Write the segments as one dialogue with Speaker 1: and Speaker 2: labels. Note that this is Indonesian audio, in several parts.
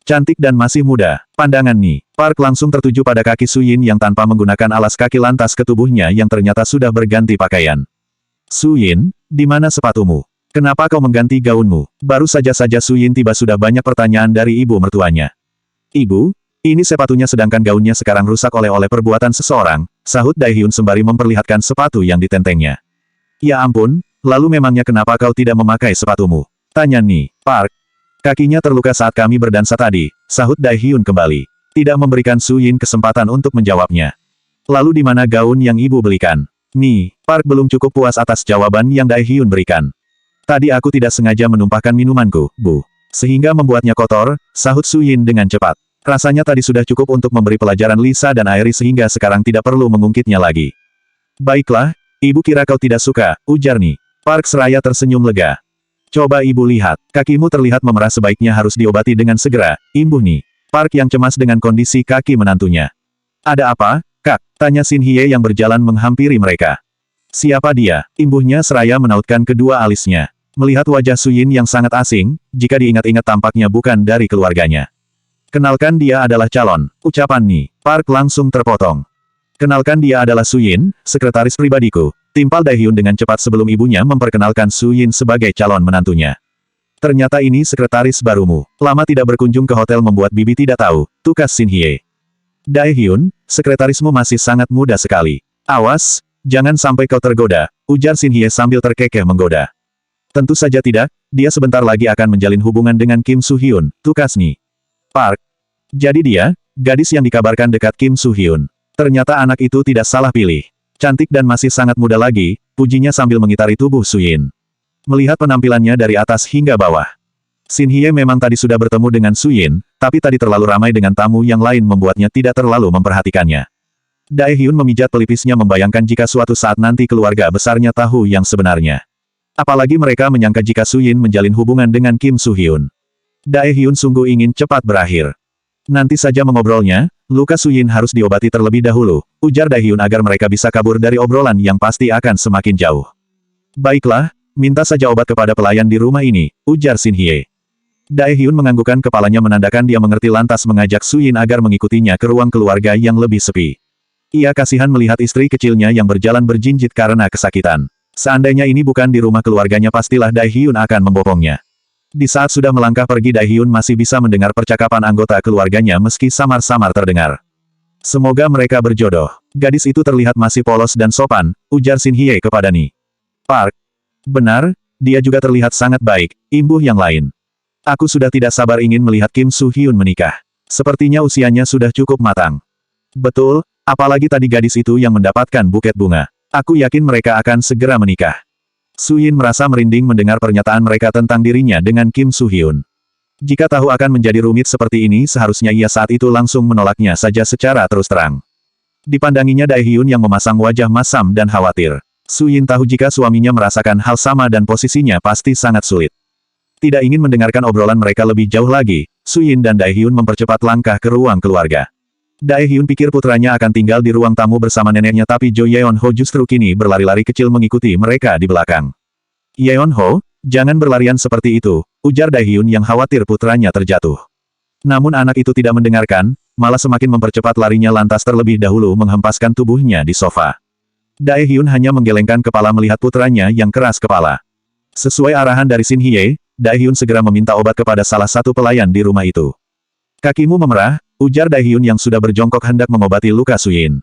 Speaker 1: Cantik dan masih muda. Pandangan Ni Park langsung tertuju pada kaki Suyin yang tanpa menggunakan alas kaki lantas ke tubuhnya yang ternyata sudah berganti pakaian. Suyin, di mana sepatumu? Kenapa kau mengganti gaunmu? Baru saja Suyin tiba sudah banyak pertanyaan dari ibu mertuanya. Ibu, ini sepatunya sedangkan gaunnya sekarang rusak oleh perbuatan seseorang, sahut Daehyun sembari memperlihatkan sepatu yang ditentengnya. Ya ampun, lalu memangnya kenapa kau tidak memakai sepatumu? Tanya Ni Park. Kakinya terluka saat kami berdansa tadi, sahut Daehyun kembali. Tidak memberikan Suyin kesempatan untuk menjawabnya. Lalu di mana gaun yang ibu belikan? Ni Park belum cukup puas atas jawaban yang Daehyun berikan. Tadi aku tidak sengaja menumpahkan minumanku, Bu. Sehingga membuatnya kotor, sahut Suyin dengan cepat. Rasanya tadi sudah cukup untuk memberi pelajaran Lisa dan Airi sehingga sekarang tidak perlu mengungkitnya lagi. Baiklah, ibu kira kau tidak suka, ujar Ni Park seraya tersenyum lega. Coba ibu lihat, kakimu terlihat memerah sebaiknya harus diobati dengan segera, imbuh Ni Park yang cemas dengan kondisi kaki menantunya. Ada apa, Kak? Tanya Shin Hye yang berjalan menghampiri mereka. Siapa dia? Imbuhnya seraya menautkan kedua alisnya. Melihat wajah Suyin yang sangat asing, jika diingat-ingat tampaknya bukan dari keluarganya. Kenalkan dia adalah calon, ucapan Ni Park langsung terpotong. Kenalkan dia adalah Suyin, sekretaris pribadiku, timpal Daehyun dengan cepat sebelum ibunya memperkenalkan Suyin sebagai calon menantunya. Ternyata ini sekretaris barumu. Lama tidak berkunjung ke hotel membuat bibi tidak tahu, tukas Shin Hye. Daehyun, sekretarismu masih sangat muda sekali. Awas, jangan sampai kau tergoda, ujar Shin Hye sambil terkekeh menggoda. Tentu saja tidak, dia sebentar lagi akan menjalin hubungan dengan Kim Soo-hyun, tukas Ni Park. Jadi dia, gadis yang dikabarkan dekat Kim Soo-hyun. Ternyata anak itu tidak salah pilih. Cantik dan masih sangat muda lagi, pujinya sambil mengitari tubuh Suyin. Melihat penampilannya dari atas hingga bawah. Shin Hye memang tadi sudah bertemu dengan Suyin, tapi tadi terlalu ramai dengan tamu yang lain membuatnya tidak terlalu memperhatikannya. Daehyun memijat pelipisnya membayangkan jika suatu saat nanti keluarga besarnya tahu yang sebenarnya. Apalagi mereka menyangka jika Suyin menjalin hubungan dengan Kim Soo-hyun. Daehyun sungguh ingin cepat berakhir. Nanti saja mengobrolnya, luka Suyin harus diobati terlebih dahulu, ujar Daehyun agar mereka bisa kabur dari obrolan yang pasti akan semakin jauh. Baiklah, minta saja obat kepada pelayan di rumah ini, ujar Shin Hye. Daehyun menganggukkan kepalanya menandakan dia mengerti lantas mengajak Suyin agar mengikutinya ke ruang keluarga yang lebih sepi. Ia kasihan melihat istri kecilnya yang berjalan berjinjit karena kesakitan. Seandainya ini bukan di rumah keluarganya pastilah Daehyun akan membopongnya. Di saat sudah melangkah pergi Daehyun masih bisa mendengar percakapan anggota keluarganya meski samar-samar terdengar. Semoga mereka berjodoh. Gadis itu terlihat masih polos dan sopan, ujar Shin Hye kepada Ni Park. Benar, dia juga terlihat sangat baik, imbuh yang lain. Aku sudah tidak sabar ingin melihat Kim Soo-hyun menikah. Sepertinya usianya sudah cukup matang. Betul, apalagi tadi gadis itu yang mendapatkan buket bunga. Aku yakin mereka akan segera menikah. Suyin merasa merinding mendengar pernyataan mereka tentang dirinya dengan Kim Soo-hyun. Jika tahu akan menjadi rumit seperti ini seharusnya ia saat itu langsung menolaknya saja secara terus terang. Dipandanginya Daehyun yang memasang wajah masam dan khawatir. Suyin tahu jika suaminya merasakan hal sama dan posisinya pasti sangat sulit. Tidak ingin mendengarkan obrolan mereka lebih jauh lagi, Suyin dan Daehyun mempercepat langkah ke ruang keluarga. Daehyun pikir putranya akan tinggal di ruang tamu bersama neneknya tapi Jo Yeon-ho justru kini berlari-lari kecil mengikuti mereka di belakang. Yeon-ho, jangan berlarian seperti itu, ujar Daehyun yang khawatir putranya terjatuh. Namun anak itu tidak mendengarkan, malah semakin mempercepat larinya lantas terlebih dahulu menghempaskan tubuhnya di sofa. Daehyun hanya menggelengkan kepala melihat putranya yang keras kepala. Sesuai arahan dari Shin Hye, Daehyun segera meminta obat kepada salah satu pelayan di rumah itu. Kakimu memerah, ujar Daehyun yang sudah berjongkok hendak mengobati luka Suyin.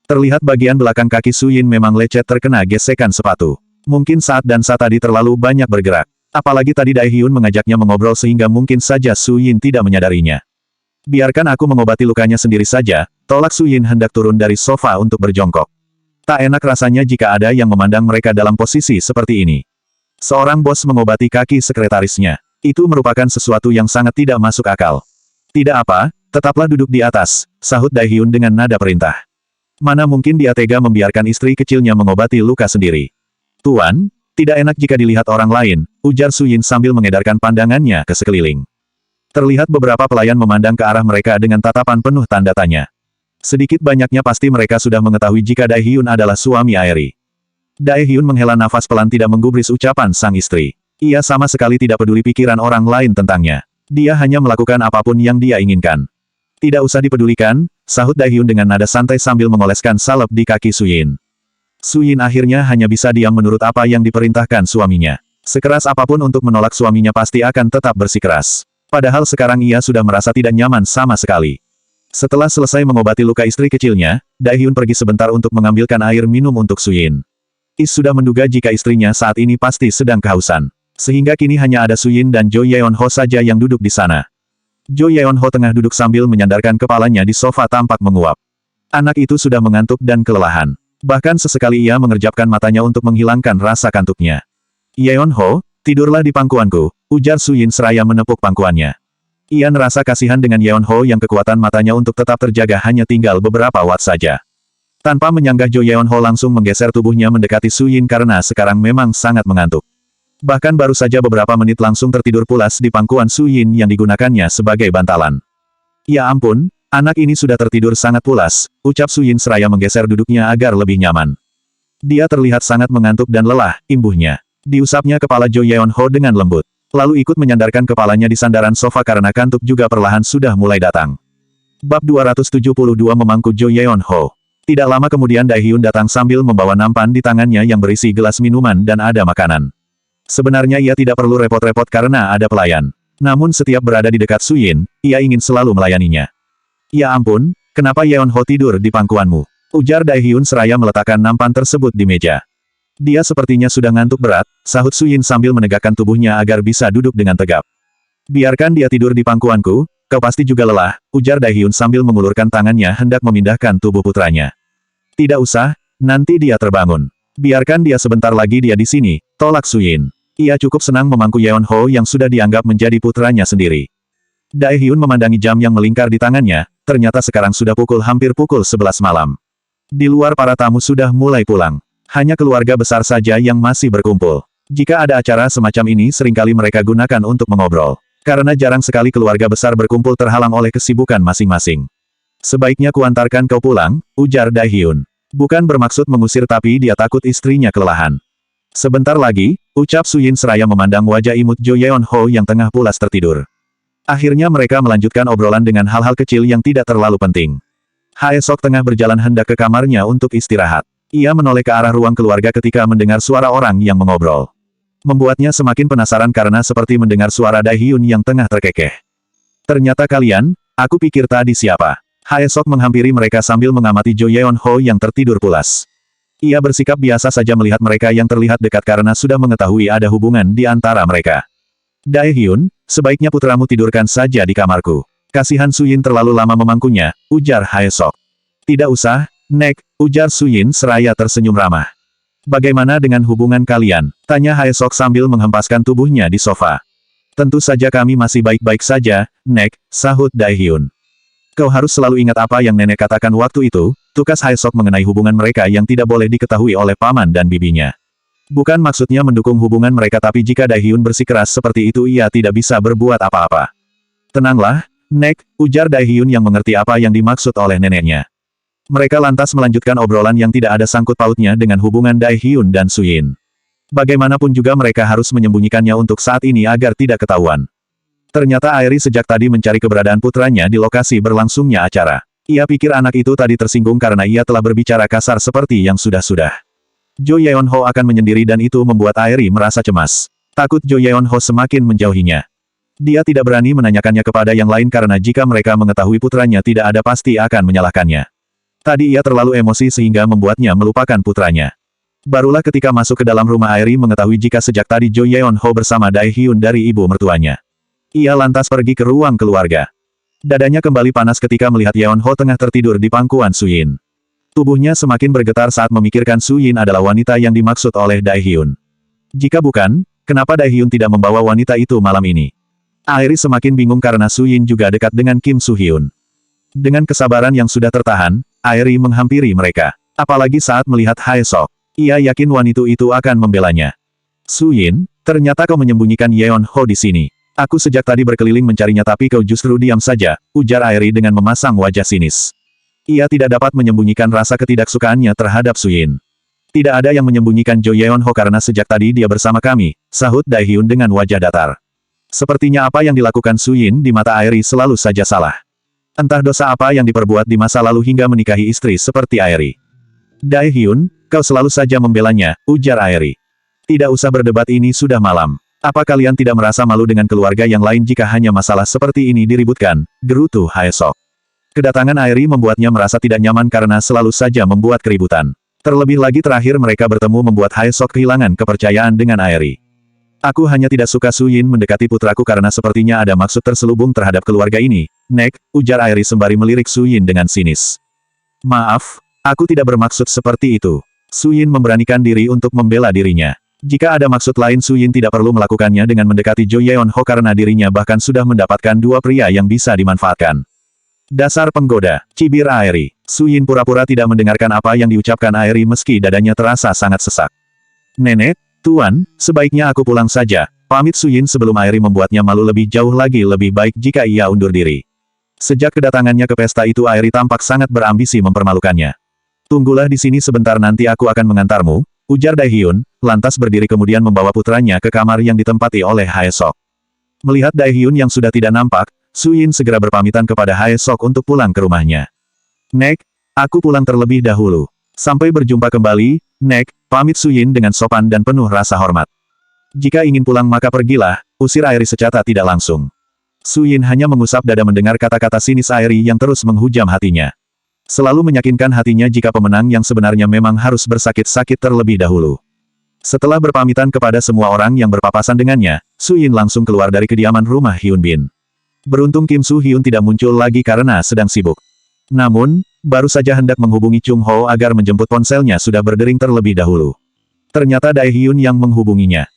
Speaker 1: Terlihat bagian belakang kaki Suyin memang lecet terkena gesekan sepatu. Mungkin saat dansa tadi terlalu banyak bergerak. Apalagi tadi Daehyun mengajaknya mengobrol sehingga mungkin saja Suyin tidak menyadarinya. Biarkan aku mengobati lukanya sendiri saja, tolak Suyin hendak turun dari sofa untuk berjongkok. Tak enak rasanya jika ada yang memandang mereka dalam posisi seperti ini. Seorang bos mengobati kaki sekretarisnya. Itu merupakan sesuatu yang sangat tidak masuk akal. Tidak apa, tetaplah duduk di atas, sahut Daehyun dengan nada perintah. Mana mungkin dia tega membiarkan istri kecilnya mengobati luka sendiri. Tuan, tidak enak jika dilihat orang lain, ujar Suyin sambil mengedarkan pandangannya ke sekeliling. Terlihat beberapa pelayan memandang ke arah mereka dengan tatapan penuh tanda tanya. Sedikit banyaknya pasti mereka sudah mengetahui jika Daehyun adalah suami Airi. Daehyun menghela nafas pelan tidak menggubris ucapan sang istri. Ia sama sekali tidak peduli pikiran orang lain tentangnya. Dia hanya melakukan apapun yang dia inginkan. Tidak usah dipedulikan, sahut Daehyun dengan nada santai sambil mengoleskan salep di kaki Suyin. Suyin akhirnya hanya bisa diam menurut apa yang diperintahkan suaminya. Sekeras apapun untuk menolak suaminya pasti akan tetap bersikeras. Padahal sekarang ia sudah merasa tidak nyaman sama sekali. Setelah selesai mengobati luka istri kecilnya, Daehyun pergi sebentar untuk mengambilkan air minum untuk Suyin. Is sudah menduga jika istrinya saat ini pasti sedang kehausan. Sehingga kini hanya ada Suyin dan Jo Yeon-ho saja yang duduk di sana. Jo Yeon-ho tengah duduk sambil menyandarkan kepalanya di sofa tampak menguap. Anak itu sudah mengantuk dan kelelahan. Bahkan sesekali ia mengerjapkan matanya untuk menghilangkan rasa kantuknya. Yeon-ho, tidurlah di pangkuanku, ujar Suyin seraya menepuk pangkuannya. Ia merasa kasihan dengan Yeon-ho yang kekuatan matanya untuk tetap terjaga hanya tinggal beberapa watt saja. Tanpa menyanggah Jo Yeon-ho langsung menggeser tubuhnya mendekati Suyin karena sekarang memang sangat mengantuk. Bahkan baru saja beberapa menit langsung tertidur pulas di pangkuan Suyin yang digunakannya sebagai bantalan. Ya ampun, anak ini sudah tertidur sangat pulas, ucap Suyin seraya menggeser duduknya agar lebih nyaman. Dia terlihat sangat mengantuk dan lelah, imbuhnya. Diusapnya kepala Jo Yeon-ho dengan lembut. Lalu ikut menyandarkan kepalanya di sandaran sofa karena kantuk juga perlahan sudah mulai datang. Bab 272 memangku Jo Yeon-ho. Tidak lama kemudian Daehyun datang sambil membawa nampan di tangannya yang berisi gelas minuman dan ada makanan. Sebenarnya ia tidak perlu repot-repot karena ada pelayan. Namun setiap berada di dekat Suyin, ia ingin selalu melayaninya. Ya ampun, kenapa Yeon-ho tidur di pangkuanmu? Ujar Daehyun seraya meletakkan nampan tersebut di meja. Dia sepertinya sudah ngantuk berat, sahut Suyin sambil menegakkan tubuhnya agar bisa duduk dengan tegap. Biarkan dia tidur di pangkuanku, kau pasti juga lelah, ujar Daehyun sambil mengulurkan tangannya hendak memindahkan tubuh putranya. Tidak usah, nanti dia terbangun. Biarkan dia sebentar lagi dia di sini, tolak Suyin. Ia cukup senang memangku Yeon-ho yang sudah dianggap menjadi putranya sendiri. Daehyun memandangi jam yang melingkar di tangannya, ternyata sekarang sudah hampir pukul 11 malam. Di luar para tamu sudah mulai pulang. Hanya keluarga besar saja yang masih berkumpul. Jika ada acara semacam ini seringkali mereka gunakan untuk mengobrol. Karena jarang sekali keluarga besar berkumpul terhalang oleh kesibukan masing-masing. Sebaiknya kuantarkan kau pulang, ujar Daehyun. Bukan bermaksud mengusir tapi dia takut istrinya kelelahan. Sebentar lagi, ucap Suyin seraya memandang wajah imut Jo Yeon-ho yang tengah pulas tertidur. Akhirnya mereka melanjutkan obrolan dengan hal-hal kecil yang tidak terlalu penting. Haesok tengah berjalan hendak ke kamarnya untuk istirahat. Ia menoleh ke arah ruang keluarga ketika mendengar suara orang yang mengobrol. Membuatnya semakin penasaran karena seperti mendengar suara Daehyun yang tengah terkekeh. Ternyata kalian, aku pikir tadi siapa? Haesok menghampiri mereka sambil mengamati Jo Yeon-ho yang tertidur pulas. Ia bersikap biasa saja melihat mereka yang terlihat dekat karena sudah mengetahui ada hubungan di antara mereka. Daehyun, sebaiknya putramu tidurkan saja di kamarku. Kasihan Suyin terlalu lama memangkunya, ujar Haesok. Tidak usah, Nek, ujar Suyin seraya tersenyum ramah. Bagaimana dengan hubungan kalian? Tanya Haesok sambil menghempaskan tubuhnya di sofa. Tentu saja kami masih baik-baik saja, Nek, sahut Daehyun. Kau harus selalu ingat apa yang nenek katakan waktu itu, tukas Haesok mengenai hubungan mereka yang tidak boleh diketahui oleh paman dan bibinya. Bukan maksudnya mendukung hubungan mereka tapi jika Daehyun bersikeras seperti itu ia tidak bisa berbuat apa-apa. Tenanglah, Nek, ujar Daehyun yang mengerti apa yang dimaksud oleh neneknya. Mereka lantas melanjutkan obrolan yang tidak ada sangkut pautnya dengan hubungan Daehyun dan Suyin. Bagaimanapun juga mereka harus menyembunyikannya untuk saat ini agar tidak ketahuan. Ternyata Airi sejak tadi mencari keberadaan putranya di lokasi berlangsungnya acara. Ia pikir anak itu tadi tersinggung karena ia telah berbicara kasar seperti yang sudah-sudah. Jo Yeon-ho akan menyendiri dan itu membuat Airi merasa cemas. Takut Jo Yeon-ho semakin menjauhinya. Dia tidak berani menanyakannya kepada yang lain karena jika mereka mengetahui putranya tidak ada pasti akan menyalahkannya. Tadi ia terlalu emosi sehingga membuatnya melupakan putranya. Barulah ketika masuk ke dalam rumah Airi mengetahui jika sejak tadi Jo Yeon-ho bersama Daehyun dari ibu mertuanya. Ia lantas pergi ke ruang keluarga. Dadanya kembali panas ketika melihat Yeon-ho tengah tertidur di pangkuan Suyin. Tubuhnya semakin bergetar saat memikirkan Suyin adalah wanita yang dimaksud oleh Daehyun. Jika bukan, kenapa Daehyun tidak membawa wanita itu malam ini? Airi semakin bingung karena Suyin juga dekat dengan Kim Soo-hyun. Dengan kesabaran yang sudah tertahan, Airi menghampiri mereka. Apalagi saat melihat Haesok. Ia yakin wanita itu akan membelanya. Suyin, ternyata kau menyembunyikan Yeon-ho di sini. Aku sejak tadi berkeliling mencarinya tapi kau justru diam saja, ujar Airi dengan memasang wajah sinis. Ia tidak dapat menyembunyikan rasa ketidaksukaannya terhadap Suyin. Tidak ada yang menyembunyikan Jo Yeon-ho karena sejak tadi dia bersama kami, sahut Daehyun dengan wajah datar. Sepertinya apa yang dilakukan Su Yin di mata Airi selalu saja salah. Entah dosa apa yang diperbuat di masa lalu hingga menikahi istri seperti Airi. Dai Hyun, kau selalu saja membelanya, ujar Airi. Tidak usah berdebat, ini sudah malam. Apa kalian tidak merasa malu dengan keluarga yang lain jika hanya masalah seperti ini diributkan, gerutu Haesok. Kedatangan Airi membuatnya merasa tidak nyaman karena selalu saja membuat keributan. Terlebih lagi terakhir mereka bertemu membuat Haesok kehilangan kepercayaan dengan Airi. Aku hanya tidak suka Su Yin mendekati putraku karena sepertinya ada maksud terselubung terhadap keluarga ini, Nek, ujar Airi sembari melirik Su Yin dengan sinis. Maaf, aku tidak bermaksud seperti itu. Su Yin memberanikan diri untuk membela dirinya. Jika ada maksud lain Su Yin tidak perlu melakukannya dengan mendekati Jo Yeon Ho karena dirinya bahkan sudah mendapatkan dua pria yang bisa dimanfaatkan. Dasar penggoda, cibir Airi. Su Yin pura-pura tidak mendengarkan apa yang diucapkan Airi meski dadanya terasa sangat sesak. Nenek, Tuan, sebaiknya aku pulang saja, pamit Su Yin sebelum Airi membuatnya malu lebih jauh lagi. Lebih baik jika ia undur diri. Sejak kedatangannya ke pesta itu Airi tampak sangat berambisi mempermalukannya. Tunggulah di sini sebentar, nanti aku akan mengantarmu, ujar Dai Hyun, lantas berdiri kemudian membawa putranya ke kamar yang ditempati oleh Haesok. Melihat Dai Hyun yang sudah tidak nampak, Su Yin segera berpamitan kepada Haesok untuk pulang ke rumahnya. Nek, aku pulang terlebih dahulu. Sampai berjumpa kembali, Nek, pamit Su Yin dengan sopan dan penuh rasa hormat. Jika ingin pulang maka pergilah, usir Airi secara tidak langsung. Su Yin hanya mengusap dada mendengar kata-kata sinis Airi yang terus menghujam hatinya. Selalu meyakinkan hatinya jika pemenang yang sebenarnya memang harus bersakit-sakit terlebih dahulu. Setelah berpamitan kepada semua orang yang berpapasan dengannya, Su Yin langsung keluar dari kediaman rumah Hyun Bin. Beruntung Kim Su Hyun tidak muncul lagi karena sedang sibuk. Namun, baru saja hendak menghubungi Chung Ho agar menjemput ponselnya sudah berdering terlebih dahulu. Ternyata Dai Hyun yang menghubunginya.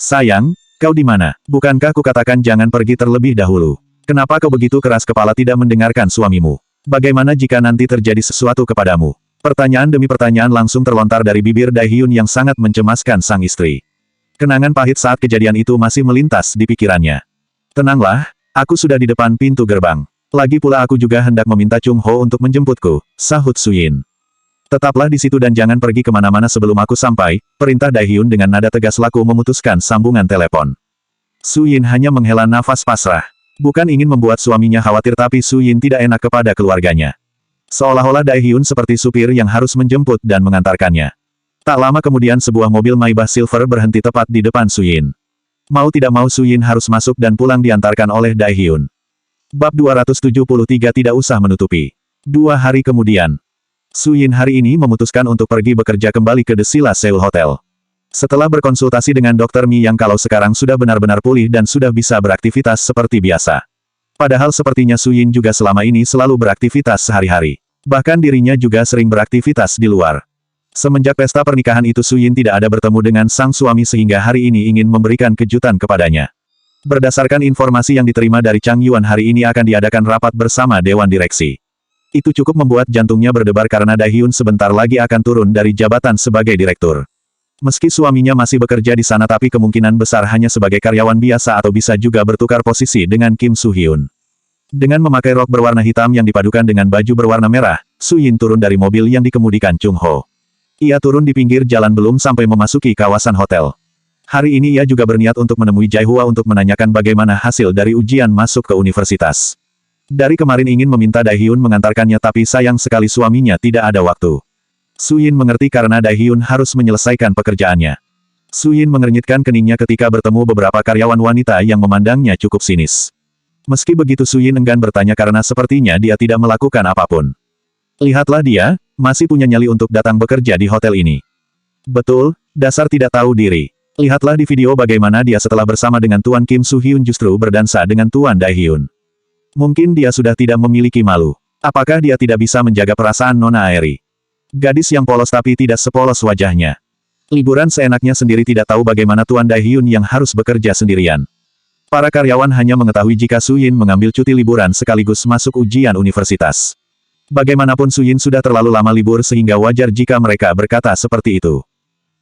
Speaker 1: Sayang, kau di mana? Bukankah kukatakan jangan pergi terlebih dahulu? Kenapa kau begitu keras kepala tidak mendengarkan suamimu? Bagaimana jika nanti terjadi sesuatu kepadamu? Pertanyaan demi pertanyaan langsung terlontar dari bibir Dai Hyun yang sangat mencemaskan sang istri. Kenangan pahit saat kejadian itu masih melintas di pikirannya. Tenanglah, aku sudah di depan pintu gerbang. Lagi pula aku juga hendak meminta Chung Ho untuk menjemputku, sahut Su Yin. Tetaplah di situ dan jangan pergi kemana-mana sebelum aku sampai, perintah Dai Hyun dengan nada tegas laku memutuskan sambungan telepon. Su Yin hanya menghela nafas pasrah. Bukan ingin membuat suaminya khawatir tapi Su Yin tidak enak kepada keluarganya. Seolah-olah Dai Hyun seperti supir yang harus menjemput dan mengantarkannya. Tak lama kemudian sebuah mobil Maybach Silver berhenti tepat di depan Su Yin. Mau tidak mau Su Yin harus masuk dan pulang diantarkan oleh Dai Hyun. Bab 273 tidak usah menutupi. 2 hari kemudian, Su Yin hari ini memutuskan untuk pergi bekerja kembali ke The Sila Seoul Hotel. Setelah berkonsultasi dengan Dr. Mi yang kalau sekarang sudah benar-benar pulih dan sudah bisa beraktivitas seperti biasa. Padahal sepertinya Su Yin juga selama ini selalu beraktivitas sehari-hari. Bahkan dirinya juga sering beraktivitas di luar. Semenjak pesta pernikahan itu Su Yin tidak ada bertemu dengan sang suami sehingga hari ini ingin memberikan kejutan kepadanya. Berdasarkan informasi yang diterima dari Chang Yuan hari ini akan diadakan rapat bersama Dewan Direksi. Itu cukup membuat jantungnya berdebar karena Dai Hyun sebentar lagi akan turun dari jabatan sebagai direktur. Meski suaminya masih bekerja di sana tapi kemungkinan besar hanya sebagai karyawan biasa atau bisa juga bertukar posisi dengan Kim Su Hyun. Dengan memakai rok berwarna hitam yang dipadukan dengan baju berwarna merah, Su Yin turun dari mobil yang dikemudikan Chung Ho. Ia turun di pinggir jalan belum sampai memasuki kawasan hotel. Hari ini ia juga berniat untuk menemui Jai Hua untuk menanyakan bagaimana hasil dari ujian masuk ke universitas. Dari kemarin ingin meminta Dai Hyun mengantarkannya tapi sayang sekali suaminya tidak ada waktu. Su Yin mengerti karena Dai Hyun harus menyelesaikan pekerjaannya. Su Yin mengernyitkan keningnya ketika bertemu beberapa karyawan wanita yang memandangnya cukup sinis. Meski begitu Su Yin enggan bertanya karena sepertinya dia tidak melakukan apapun. Lihatlah dia, masih punya nyali untuk datang bekerja di hotel ini. Betul, dasar tidak tahu diri. Lihatlah di video bagaimana dia setelah bersama dengan Tuan Kim Su Hyun justru berdansa dengan Tuan Dai Hyun. Mungkin dia sudah tidak memiliki malu. Apakah dia tidak bisa menjaga perasaan Nona Airi? Gadis yang polos tapi tidak sepolos wajahnya. Liburan seenaknya sendiri tidak tahu bagaimana Tuan Dai Hyun yang harus bekerja sendirian. Para karyawan hanya mengetahui jika Su Yin mengambil cuti liburan sekaligus masuk ujian universitas. Bagaimanapun Su Yin sudah terlalu lama libur sehingga wajar jika mereka berkata seperti itu.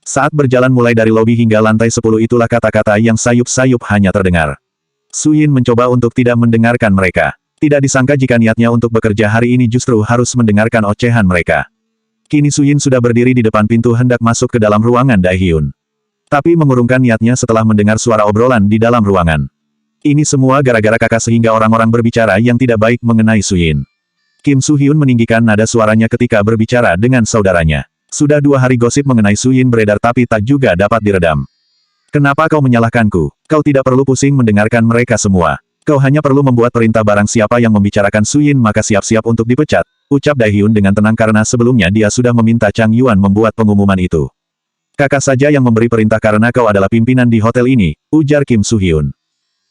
Speaker 1: Saat berjalan mulai dari lobi hingga lantai 10 itulah kata-kata yang sayup-sayup hanya terdengar. Su Yin mencoba untuk tidak mendengarkan mereka. Tidak disangka jika niatnya untuk bekerja hari ini justru harus mendengarkan ocehan mereka. Kini Su Yin sudah berdiri di depan pintu hendak masuk ke dalam ruangan Dai Hyun. Tapi mengurungkan niatnya setelah mendengar suara obrolan di dalam ruangan. Ini semua gara-gara kakak sehingga orang-orang berbicara yang tidak baik mengenai Suyin. Kim Soo-hyun meninggikan nada suaranya ketika berbicara dengan saudaranya. Sudah 2 hari gosip mengenai Suyin beredar tapi tak juga dapat diredam. Kenapa kau menyalahkanku? Kau tidak perlu pusing mendengarkan mereka semua. Kau hanya perlu membuat perintah barang siapa yang membicarakan Suyin maka siap-siap untuk dipecat, ucap Daehyun dengan tenang karena sebelumnya dia sudah meminta Chang Yuan membuat pengumuman itu. Kakak saja yang memberi perintah karena kau adalah pimpinan di hotel ini, ujar Kim Soo-hyun.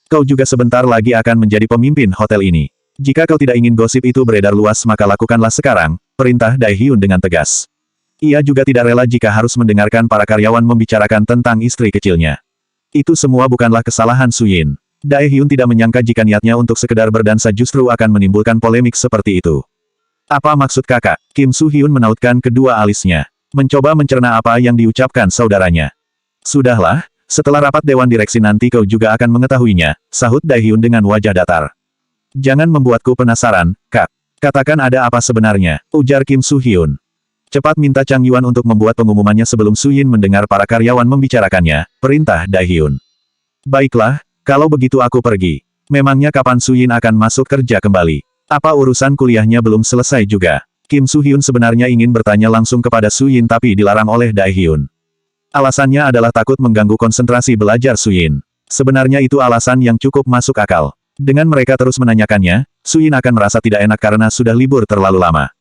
Speaker 1: Kau juga sebentar lagi akan menjadi pemimpin hotel ini. Jika kau tidak ingin gosip itu beredar luas maka lakukanlah sekarang, perintah Daehyun dengan tegas. Ia juga tidak rela jika harus mendengarkan para karyawan membicarakan tentang istri kecilnya. Itu semua bukanlah kesalahan Suyin. Daehyun tidak menyangka jika niatnya untuk sekedar berdansa justru akan menimbulkan polemik seperti itu. Apa maksud kakak? Kim Soo-hyun menautkan kedua alisnya. Mencoba mencerna apa yang diucapkan saudaranya. Sudahlah, setelah rapat Dewan Direksi nanti kau juga akan mengetahuinya, sahut Daehyun dengan wajah datar. Jangan membuatku penasaran, Kak. Katakan ada apa sebenarnya, ujar Kim Soo-hyun. Cepat minta Chang Yuan untuk membuat pengumumannya sebelum Suyin mendengar para karyawan membicarakannya, perintah Daehyun. Baiklah, kalau begitu aku pergi. Memangnya kapan Suyin akan masuk kerja kembali? Apa urusan kuliahnya belum selesai juga? Kim Soo-hyun sebenarnya ingin bertanya langsung kepada Suyin tapi dilarang oleh Daehyun. Alasannya adalah takut mengganggu konsentrasi belajar Suyin. Sebenarnya itu alasan yang cukup masuk akal. Dengan mereka terus menanyakannya, Suyin akan merasa tidak enak karena sudah libur terlalu lama.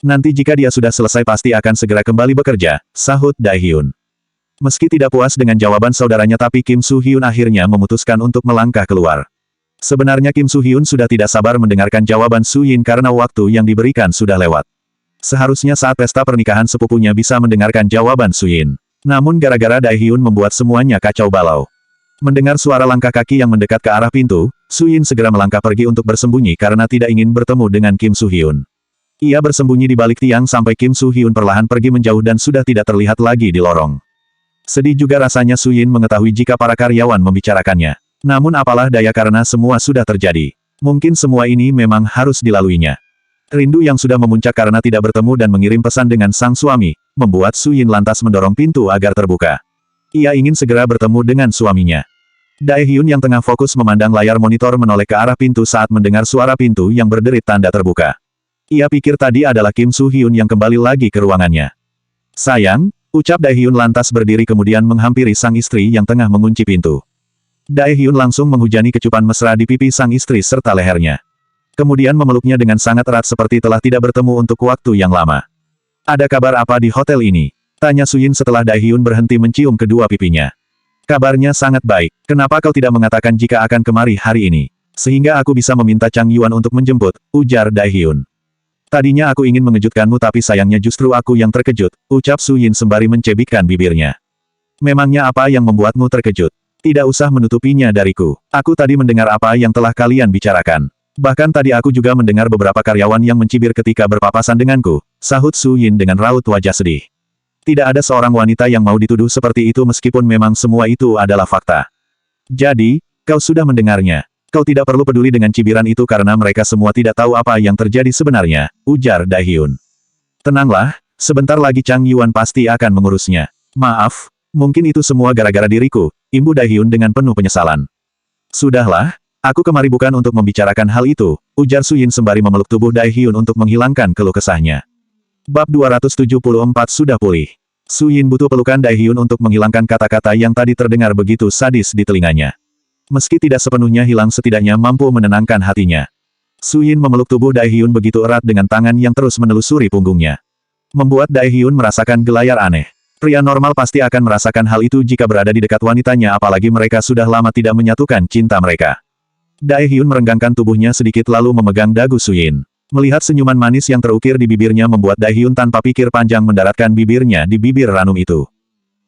Speaker 1: Nanti jika dia sudah selesai pasti akan segera kembali bekerja, sahut Daehyun. Meski tidak puas dengan jawaban saudaranya tapi Kim Soo-hyun akhirnya memutuskan untuk melangkah keluar. Sebenarnya Kim Soo-hyun sudah tidak sabar mendengarkan jawaban Suyin karena waktu yang diberikan sudah lewat. Seharusnya saat pesta pernikahan sepupunya bisa mendengarkan jawaban Suyin. Namun gara-gara Daehyun membuat semuanya kacau balau. Mendengar suara langkah kaki yang mendekat ke arah pintu, Suyin segera melangkah pergi untuk bersembunyi karena tidak ingin bertemu dengan Kim Soo-hyun. Ia bersembunyi di balik tiang sampai Kim Soo-hyun perlahan pergi menjauh dan sudah tidak terlihat lagi di lorong. Sedih juga rasanya Suyin mengetahui jika para karyawan membicarakannya. Namun apalah daya karena semua sudah terjadi. Mungkin semua ini memang harus dilaluinya. Rindu yang sudah memuncak karena tidak bertemu dan mengirim pesan dengan sang suami, membuat Suyin lantas mendorong pintu agar terbuka. Ia ingin segera bertemu dengan suaminya. Daehyun yang tengah fokus memandang layar monitor menoleh ke arah pintu saat mendengar suara pintu yang berderit tanda terbuka. Ia pikir tadi adalah Kim Soo-hyun yang kembali lagi ke ruangannya. Sayang, ucap Daehyun lantas berdiri kemudian menghampiri sang istri yang tengah mengunci pintu. Daehyun langsung menghujani kecupan mesra di pipi sang istri serta lehernya. Kemudian memeluknya dengan sangat erat seperti telah tidak bertemu untuk waktu yang lama. Ada kabar apa di hotel ini? Tanya Suyin setelah Daehyun berhenti mencium kedua pipinya. Kabarnya sangat baik. Kenapa kau tidak mengatakan jika akan kemari hari ini? Sehingga aku bisa meminta Chang Yuan untuk menjemput, ujar Daehyun. Tadinya aku ingin mengejutkanmu tapi sayangnya justru aku yang terkejut, ucap Suyin sembari mencebikkan bibirnya. Memangnya apa yang membuatmu terkejut? Tidak usah menutupinya dariku. Aku tadi mendengar apa yang telah kalian bicarakan. Bahkan tadi aku juga mendengar beberapa karyawan yang mencibir ketika berpapasan denganku, sahut Suyin dengan raut wajah sedih. Tidak ada seorang wanita yang mau dituduh seperti itu meskipun memang semua itu adalah fakta. Jadi, kau sudah mendengarnya. Kau tidak perlu peduli dengan cibiran itu karena mereka semua tidak tahu apa yang terjadi sebenarnya, ujar Daehyun. Tenanglah, sebentar lagi Chang Yuan pasti akan mengurusnya. Maaf, mungkin itu semua gara-gara diriku, imbu Daehyun dengan penuh penyesalan. Sudahlah, aku kemari bukan untuk membicarakan hal itu, ujar Suyin sembari memeluk tubuh Daehyun untuk menghilangkan keluh kesahnya. Bab 274 sudah pulih. Suyin butuh pelukan Daehyun untuk menghilangkan kata-kata yang tadi terdengar begitu sadis di telinganya. Meski tidak sepenuhnya hilang setidaknya mampu menenangkan hatinya. Suyin memeluk tubuh Daehyun begitu erat dengan tangan yang terus menelusuri punggungnya. Membuat Daehyun merasakan gelayar aneh. Pria normal pasti akan merasakan hal itu jika berada di dekat wanitanya apalagi mereka sudah lama tidak menyatukan cinta mereka. Daehyun merenggangkan tubuhnya sedikit lalu memegang dagu Suyin. Melihat senyuman manis yang terukir di bibirnya membuat Daehyun tanpa pikir panjang mendaratkan bibirnya di bibir ranum itu.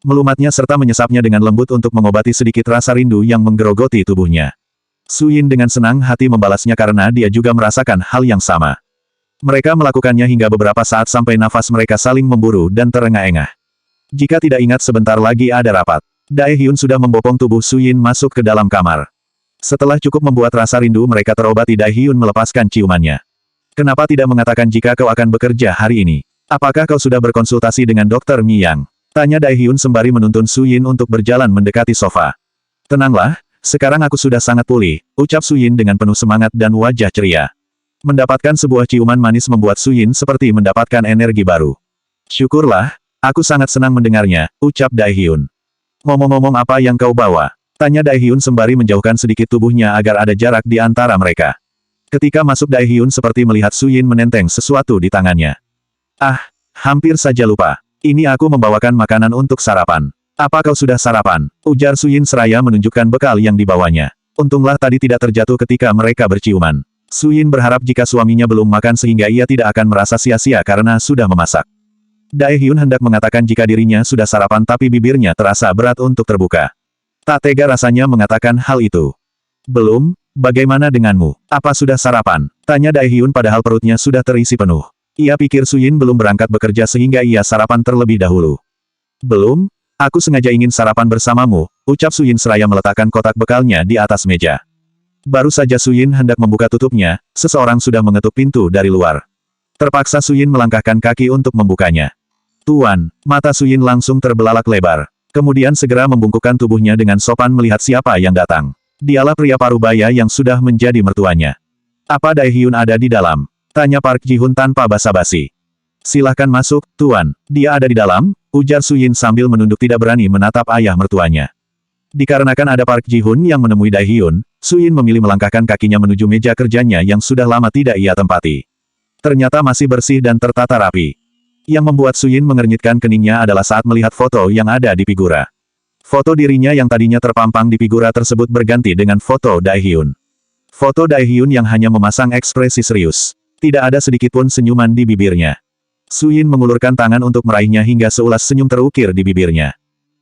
Speaker 1: Melumatnya serta menyesapnya dengan lembut untuk mengobati sedikit rasa rindu yang menggerogoti tubuhnya. Suyin dengan senang hati membalasnya karena dia juga merasakan hal yang sama. Mereka melakukannya hingga beberapa saat sampai nafas mereka saling memburu dan terengah-engah. Jika tidak ingat sebentar lagi ada rapat. Daehyun sudah membopong tubuh Suyin masuk ke dalam kamar. Setelah cukup membuat rasa rindu mereka terobati Daehyun melepaskan ciumannya. Kenapa tidak mengatakan jika kau akan bekerja hari ini? Apakah kau sudah berkonsultasi dengan Dr. Mi Yang? Tanya Daehyun sembari menuntun Suyin untuk berjalan mendekati sofa. Tenanglah, sekarang aku sudah sangat pulih, ucap Suyin dengan penuh semangat dan wajah ceria. Mendapatkan sebuah ciuman manis membuat Suyin seperti mendapatkan energi baru. Syukurlah, aku sangat senang mendengarnya, ucap Daehyun. Ngomong-ngomong apa yang kau bawa? Tanya Daehyun sembari menjauhkan sedikit tubuhnya agar ada jarak di antara mereka. Ketika masuk Daehyun seperti melihat Suyin menenteng sesuatu di tangannya. Ah, hampir saja lupa. Ini aku membawakan makanan untuk sarapan. Apa kau sudah sarapan? Ujar Suyin seraya menunjukkan bekal yang dibawanya. Untunglah tadi tidak terjatuh ketika mereka berciuman. Suyin berharap jika suaminya belum makan sehingga ia tidak akan merasa sia-sia karena sudah memasak. Daehyun hendak mengatakan jika dirinya sudah sarapan tapi bibirnya terasa berat untuk terbuka. Tak tega rasanya mengatakan hal itu. Belum, bagaimana denganmu? Apa sudah sarapan? Tanya Daehyun padahal perutnya sudah terisi penuh. Ia pikir Suyin belum berangkat bekerja sehingga ia sarapan terlebih dahulu. Belum, aku sengaja ingin sarapan bersamamu, ucap Suyin seraya meletakkan kotak bekalnya di atas meja. Baru saja Suyin hendak membuka tutupnya, seseorang sudah mengetuk pintu dari luar. Terpaksa Suyin melangkahkan kaki untuk membukanya. Tuan, mata Suyin langsung terbelalak lebar. Kemudian segera membungkukkan tubuhnya dengan sopan melihat siapa yang datang. Dialah pria parubaya yang sudah menjadi mertuanya. Apa Daehyun ada di dalam? Tanya Park Ji-hun tanpa basa-basi. Silahkan masuk, Tuan. Dia ada di dalam, ujar Suyin sambil menunduk tidak berani menatap ayah mertuanya. Dikarenakan ada Park Ji-hun yang menemui Daehyun, Suyin memilih melangkahkan kakinya menuju meja kerjanya yang sudah lama tidak ia tempati. Ternyata masih bersih dan tertata rapi. Yang membuat Suyin mengernyitkan keningnya adalah saat melihat foto yang ada di figura. Foto dirinya yang tadinya terpampang di figura tersebut berganti dengan foto Daehyun. Foto Daehyun yang hanya memasang ekspresi serius. Tidak ada sedikitpun senyuman di bibirnya. Suyin mengulurkan tangan untuk meraihnya hingga seulas senyum terukir di bibirnya.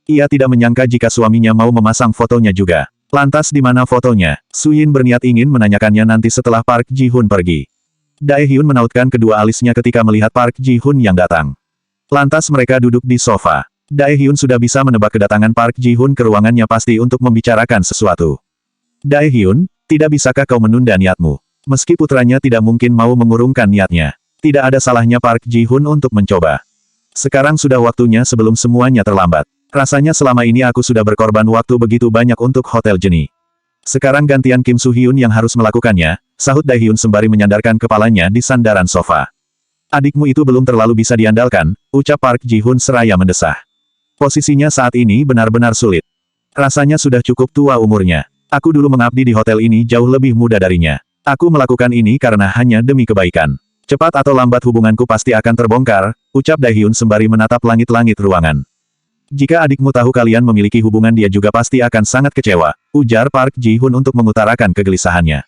Speaker 1: Ia tidak menyangka jika suaminya mau memasang fotonya juga. Lantas di mana fotonya? Suyin berniat ingin menanyakannya nanti setelah Park Ji-hun pergi. Daehyun menautkan kedua alisnya ketika melihat Park Ji-hun yang datang. Lantas mereka duduk di sofa. Daehyun sudah bisa menebak kedatangan Park Ji-hun ke ruangannya pasti untuk membicarakan sesuatu. Daehyun, tidak bisakah kau menunda niatmu? Meski putranya tidak mungkin mau mengurungkan niatnya. Tidak ada salahnya Park Ji-hun untuk mencoba. Sekarang sudah waktunya sebelum semuanya terlambat. Rasanya selama ini aku sudah berkorban waktu begitu banyak untuk Hotel Geni. Sekarang gantian Kim Soo-hyun yang harus melakukannya, sahut Daehyun sembari menyandarkan kepalanya di sandaran sofa. Adikmu itu belum terlalu bisa diandalkan, ucap Park Ji-hun seraya mendesah. Posisinya saat ini benar-benar sulit. Rasanya sudah cukup tua umurnya. Aku dulu mengabdi di hotel ini jauh lebih muda darinya. Aku melakukan ini karena hanya demi kebaikan. Cepat atau lambat hubunganku pasti akan terbongkar, ucap Daehyun sembari menatap langit-langit ruangan. Jika adikmu tahu kalian memiliki hubungan dia juga pasti akan sangat kecewa, ujar Park Ji-hun untuk mengutarakan kegelisahannya.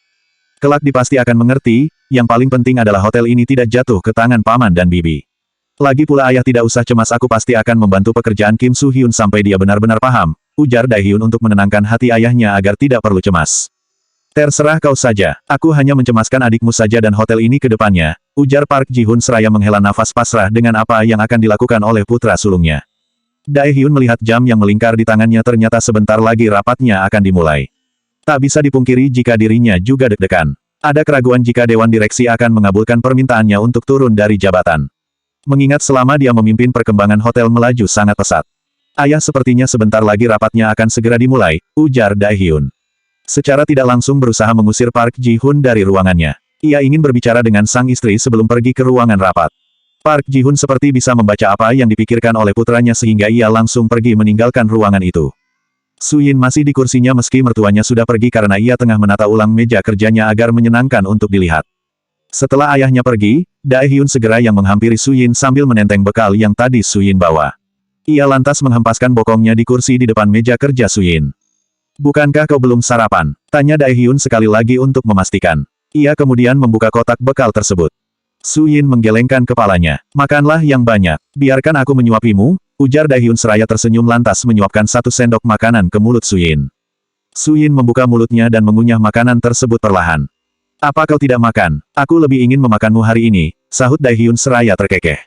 Speaker 1: Kelak dia pasti akan mengerti, yang paling penting adalah hotel ini tidak jatuh ke tangan paman dan bibi. Lagi pula ayah tidak usah cemas aku pasti akan membantu pekerjaan Kim Soo-hyun sampai dia benar-benar paham, ujar Daehyun untuk menenangkan hati ayahnya agar tidak perlu cemas. Terserah kau saja, aku hanya mencemaskan adikmu saja dan hotel ini ke depannya, ujar Park Ji-hun seraya menghela nafas pasrah dengan apa yang akan dilakukan oleh putra sulungnya. Daehyun melihat jam yang melingkar di tangannya ternyata sebentar lagi rapatnya akan dimulai. Tak bisa dipungkiri jika dirinya juga deg-degan. Ada keraguan jika Dewan Direksi akan mengabulkan permintaannya untuk turun dari jabatan. Mengingat selama dia memimpin perkembangan hotel melaju sangat pesat. Ayah sepertinya sebentar lagi rapatnya akan segera dimulai, ujar Daehyun. Secara tidak langsung berusaha mengusir Park Ji-hun dari ruangannya. Ia ingin berbicara dengan sang istri sebelum pergi ke ruangan rapat. Park Ji-hun seperti bisa membaca apa yang dipikirkan oleh putranya sehingga ia langsung pergi meninggalkan ruangan itu. Suyin masih di kursinya meski mertuanya sudah pergi karena ia tengah menata ulang meja kerjanya agar menyenangkan untuk dilihat. Setelah ayahnya pergi, Daehyun segera yang menghampiri Suyin sambil menenteng bekal yang tadi Suyin bawa. Ia lantas menghempaskan bokongnya di kursi di depan meja kerja Suyin. Bukankah kau belum sarapan? Tanya Daehyun sekali lagi untuk memastikan. Ia kemudian membuka kotak bekal tersebut. Suyin menggelengkan kepalanya. Makanlah yang banyak. Biarkan aku menyuapimu, ujar Daehyun seraya tersenyum lantas menyuapkan 1 sendok makanan ke mulut Suyin. Suyin membuka mulutnya dan mengunyah makanan tersebut perlahan. Apa kau tidak makan? Aku lebih ingin memakanmu hari ini, sahut Daehyun seraya terkekeh.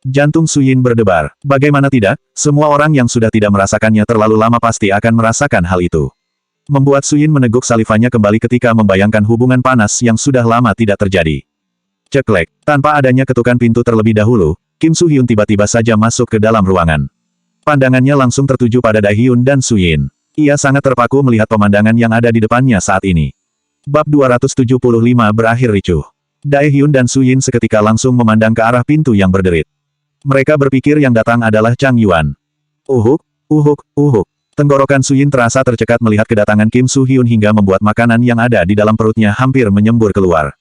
Speaker 1: Jantung Suyin berdebar. Bagaimana tidak, semua orang yang sudah tidak merasakannya terlalu lama pasti akan merasakan hal itu. Membuat Suyin meneguk salivanya kembali ketika membayangkan hubungan panas yang sudah lama tidak terjadi. Ceklek, tanpa adanya ketukan pintu terlebih dahulu, Kim Soo-hyun tiba-tiba saja masuk ke dalam ruangan. Pandangannya langsung tertuju pada Daehyun dan Suyin. Ia sangat terpaku melihat pemandangan yang ada di depannya saat ini. Bab 275 berakhir ricuh. Daehyun dan Suyin seketika langsung memandang ke arah pintu yang berderit. Mereka berpikir yang datang adalah Chang Yuan. Uhuk, uhuk, uhuk. Tenggorokan Suyin terasa tercekat melihat kedatangan Kim Soo-hyun hingga membuat makanan yang ada di dalam perutnya hampir menyembur keluar.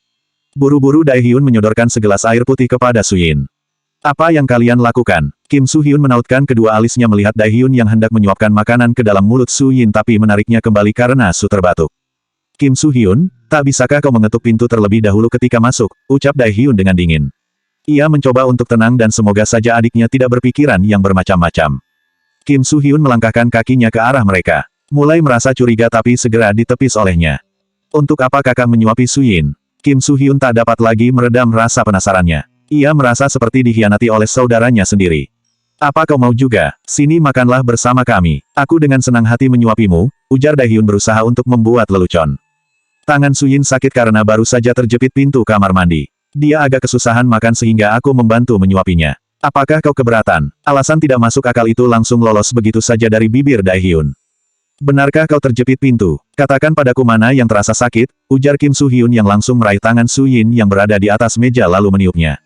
Speaker 1: Buru-buru Daehyun menyodorkan segelas air putih kepada Suyin. Apa yang kalian lakukan? Kim Soo-hyun menautkan kedua alisnya melihat Daehyun yang hendak menyuapkan makanan ke dalam mulut Suyin tapi menariknya kembali karena Su terbatuk. Kim Soo-hyun, tak bisakah kau mengetuk pintu terlebih dahulu ketika masuk, ucap Daehyun dengan dingin. Ia mencoba untuk tenang dan semoga saja adiknya tidak berpikiran yang bermacam-macam. Kim Soo-hyun melangkahkan kakinya ke arah mereka. Mulai merasa curiga tapi segera ditepis olehnya. Untuk apa kakak menyuapi Suyin? Kim Soo-hyun tak dapat lagi meredam rasa penasarannya. Ia merasa seperti dikhianati oleh saudaranya sendiri. Apa kau mau juga? Sini makanlah bersama kami. Aku dengan senang hati menyuapimu, ujar Daehyun berusaha untuk membuat lelucon. Tangan Suyin sakit karena baru saja terjepit pintu kamar mandi. Dia agak kesusahan makan sehingga aku membantu menyuapinya. Apakah kau keberatan? Alasan tidak masuk akal itu langsung lolos begitu saja dari bibir Daehyun. Benarkah kau terjepit pintu? Katakan padaku mana yang terasa sakit, ujar Kim Soo-hyun yang langsung meraih tangan Suyin yang berada di atas meja lalu meniupnya.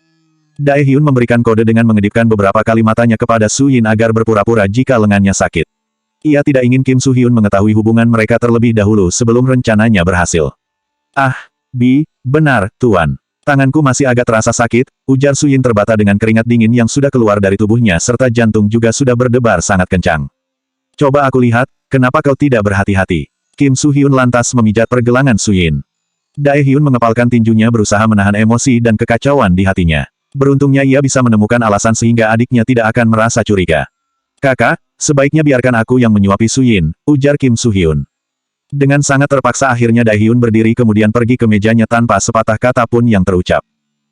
Speaker 1: Daehyun memberikan kode dengan mengedipkan beberapa kali matanya kepada Suyin agar berpura-pura jika lengannya sakit. Ia tidak ingin Kim Soo-hyun mengetahui hubungan mereka terlebih dahulu sebelum rencananya berhasil. Ah, benar, Tuan. Tanganku masih agak terasa sakit, ujar Suyin terbata dengan keringat dingin yang sudah keluar dari tubuhnya serta jantung juga sudah berdebar sangat kencang. Coba aku lihat, kenapa kau tidak berhati-hati? Kim Soo-hyun lantas memijat pergelangan Suyin. Daehyun mengepalkan tinjunya berusaha menahan emosi dan kekacauan di hatinya. Beruntungnya ia bisa menemukan alasan sehingga adiknya tidak akan merasa curiga. Kakak, sebaiknya biarkan aku yang menyuapi Suyin, ujar Kim Soo-hyun. Dengan sangat terpaksa akhirnya Daehyun berdiri kemudian pergi ke mejanya tanpa sepatah kata pun yang terucap.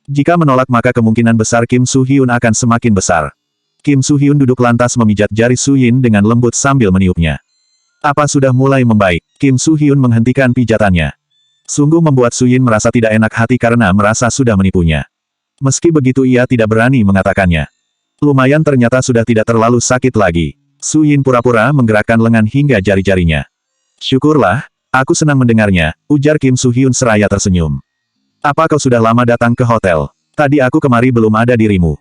Speaker 1: Jika menolak maka kemungkinan besar Kim Soo-hyun akan semakin besar. Kim Soo-hyun duduk lantas memijat jari Suyin dengan lembut sambil meniupnya. Apa sudah mulai membaik? Kim Soo-hyun menghentikan pijatannya. Sungguh membuat Suyin merasa tidak enak hati karena merasa sudah menipunya. Meski begitu ia tidak berani mengatakannya. Lumayan ternyata sudah tidak terlalu sakit lagi. Suyin pura-pura menggerakkan lengan hingga jari-jarinya. Syukurlah, aku senang mendengarnya, ujar Kim Soo-hyun seraya tersenyum. Apa kau sudah lama datang ke hotel? Tadi aku kemari belum ada dirimu.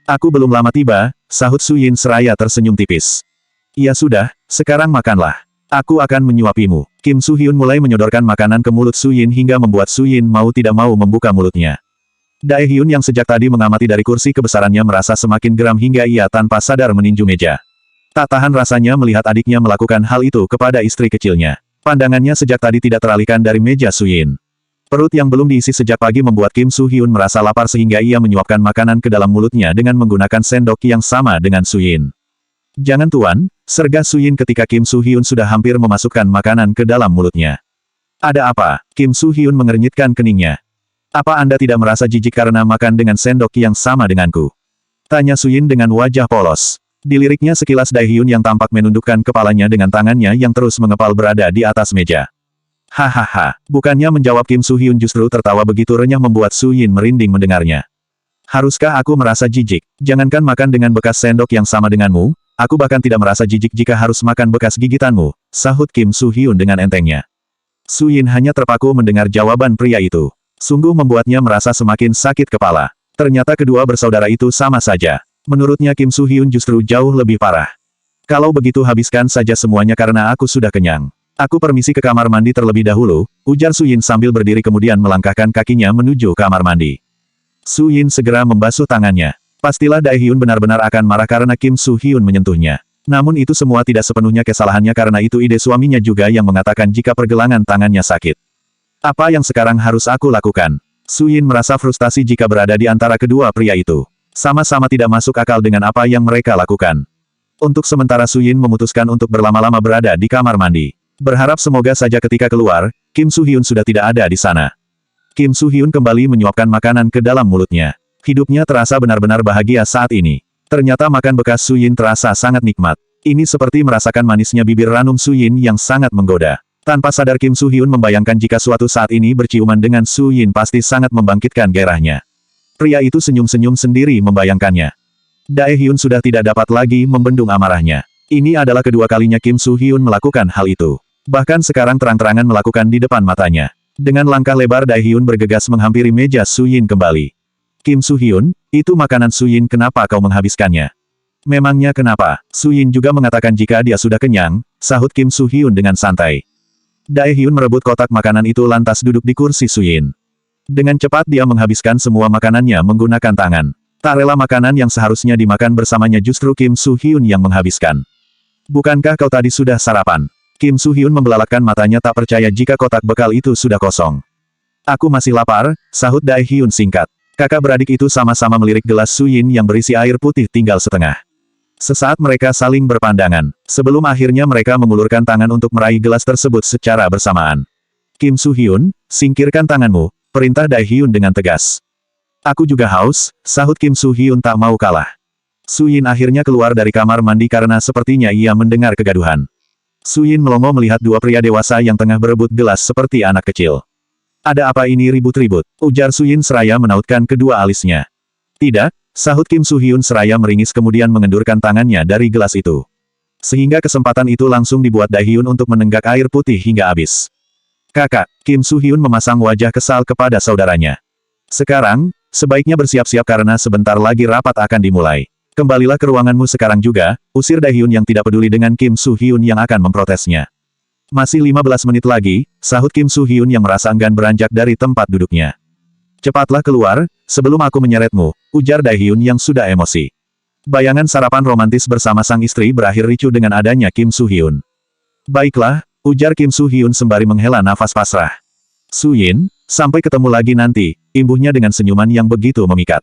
Speaker 1: Aku belum lama tiba, sahut Suyin seraya tersenyum tipis. Ya sudah, sekarang makanlah. Aku akan menyuapimu. Kim Soo-hyun mulai menyodorkan makanan ke mulut Suyin hingga membuat Suyin mau tidak mau membuka mulutnya. Daehyun yang sejak tadi mengamati dari kursi kebesarannya merasa semakin geram hingga ia tanpa sadar meninju meja. Tak tahan rasanya melihat adiknya melakukan hal itu kepada istri kecilnya. Pandangannya sejak tadi tidak teralihkan dari meja Suyin. Perut yang belum diisi sejak pagi membuat Kim Soo-hyun merasa lapar sehingga ia menyuapkan makanan ke dalam mulutnya dengan menggunakan sendok yang sama dengan Suyin. Jangan tuan, sergah Suyin ketika Kim Soo-hyun sudah hampir memasukkan makanan ke dalam mulutnya. Ada apa? Kim Soo-hyun mengernyitkan keningnya. Apa Anda tidak merasa jijik karena makan dengan sendok yang sama denganku? Tanya Suyin dengan wajah polos. Diliriknya sekilas Daehyun yang tampak menundukkan kepalanya dengan tangannya yang terus mengepal berada di atas meja. Hahaha, bukannya menjawab Kim Soo-hyun justru tertawa begitu renyah membuat Suyin merinding mendengarnya. Haruskah aku merasa jijik? Jangankan makan dengan bekas sendok yang sama denganmu, aku bahkan tidak merasa jijik jika harus makan bekas gigitanmu, sahut Kim Soo-hyun dengan entengnya. Suyin hanya terpaku mendengar jawaban pria itu. Sungguh membuatnya merasa semakin sakit kepala. Ternyata kedua bersaudara itu sama saja. Menurutnya Kim Soo-hyun justru jauh lebih parah. Kalau begitu habiskan saja semuanya karena aku sudah kenyang. Aku permisi ke kamar mandi terlebih dahulu, ujar Suyin sambil berdiri kemudian melangkahkan kakinya menuju kamar mandi. Suyin segera membasuh tangannya. Pastilah Daehyun benar-benar akan marah karena Kim Soo-hyun menyentuhnya. Namun itu semua tidak sepenuhnya kesalahannya karena itu ide suaminya juga yang mengatakan jika pergelangan tangannya sakit. Apa yang sekarang harus aku lakukan? Suyin merasa frustasi jika berada di antara kedua pria itu. Sama-sama tidak masuk akal dengan apa yang mereka lakukan. Untuk sementara Suyin memutuskan untuk berlama-lama berada di kamar mandi. Berharap semoga saja ketika keluar, Kim Soo-hyun sudah tidak ada di sana. Kim Soo-hyun kembali menyuapkan makanan ke dalam mulutnya. Hidupnya terasa benar-benar bahagia saat ini. Ternyata makan bekas Suyin terasa sangat nikmat. Ini seperti merasakan manisnya bibir ranum Suyin yang sangat menggoda. Tanpa sadar Kim Soo-hyun membayangkan jika suatu saat ini berciuman dengan Suyin pasti sangat membangkitkan gairahnya. Pria itu senyum-senyum sendiri membayangkannya. Daehyun sudah tidak dapat lagi membendung amarahnya. Ini adalah kedua kalinya Kim Soo-hyun melakukan hal itu. Bahkan sekarang terang-terangan melakukan di depan matanya. Dengan langkah lebar Dae-hyun bergegas menghampiri meja Su-yin kembali. Kim Soo-hyun, itu makanan Su-yin, kenapa kau menghabiskannya? Memangnya kenapa? Su-yin juga mengatakan jika dia sudah kenyang, sahut Kim Soo-hyun dengan santai. Dae-hyun merebut kotak makanan itu lantas duduk di kursi Su-yin. Dengan cepat dia menghabiskan semua makanannya menggunakan tangan. Tak rela makanan yang seharusnya dimakan bersamanya justru Kim Soo-hyun yang menghabiskan. Bukankah kau tadi sudah sarapan? Kim Soo-hyun membelalakan matanya tak percaya jika kotak bekal itu sudah kosong. Aku masih lapar, sahut Dae-hyun singkat. Kakak beradik itu sama-sama melirik gelas Su-yin yang berisi air putih tinggal setengah. Sesaat mereka saling berpandangan, sebelum akhirnya mereka mengulurkan tangan untuk meraih gelas tersebut secara bersamaan. Kim Soo-hyun, singkirkan tanganmu, perintah Dae-hyun dengan tegas. Aku juga haus, sahut Kim Soo-hyun tak mau kalah. Su-yin akhirnya keluar dari kamar mandi karena sepertinya ia mendengar kegaduhan. Su-yin melongo melihat dua pria dewasa yang tengah berebut gelas seperti anak kecil. Ada apa ini ribut-ribut? Ujar Su-yin seraya menautkan kedua alisnya. Tidak, sahut Kim Soo-hyun seraya meringis kemudian mengendurkan tangannya dari gelas itu. Sehingga kesempatan itu langsung dibuat Dae-hyun untuk menenggak air putih hingga habis. Kakak, Kim Soo-hyun memasang wajah kesal kepada saudaranya. Sekarang, sebaiknya bersiap-siap karena sebentar lagi rapat akan dimulai. Kembalilah ke ruanganmu sekarang juga, usir Dae-hyun yang tidak peduli dengan Kim Soo-hyun yang akan memprotesnya. Masih 15 menit lagi, sahut Kim Soo-hyun yang merasa enggan beranjak dari tempat duduknya. Cepatlah keluar, sebelum aku menyeretmu, ujar Dae-hyun yang sudah emosi. Bayangan sarapan romantis bersama sang istri berakhir ricuh dengan adanya Kim Soo-hyun. Baiklah, ujar Kim Soo-hyun sembari menghela nafas pasrah. Su-yin, sampai ketemu lagi nanti, imbuhnya dengan senyuman yang begitu memikat.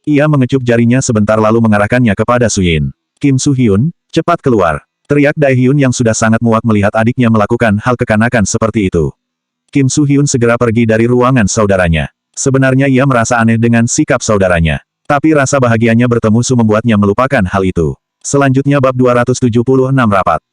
Speaker 1: Ia mengecup jarinya sebentar lalu mengarahkannya kepada Su-yin. Kim Soo-hyun, cepat keluar. Teriak Dae-hyun yang sudah sangat muak melihat adiknya melakukan hal kekanakan seperti itu. Kim Soo-hyun segera pergi dari ruangan saudaranya. Sebenarnya ia merasa aneh dengan sikap saudaranya. Tapi rasa bahagianya bertemu Su membuatnya melupakan hal itu. Selanjutnya bab 276 rapat.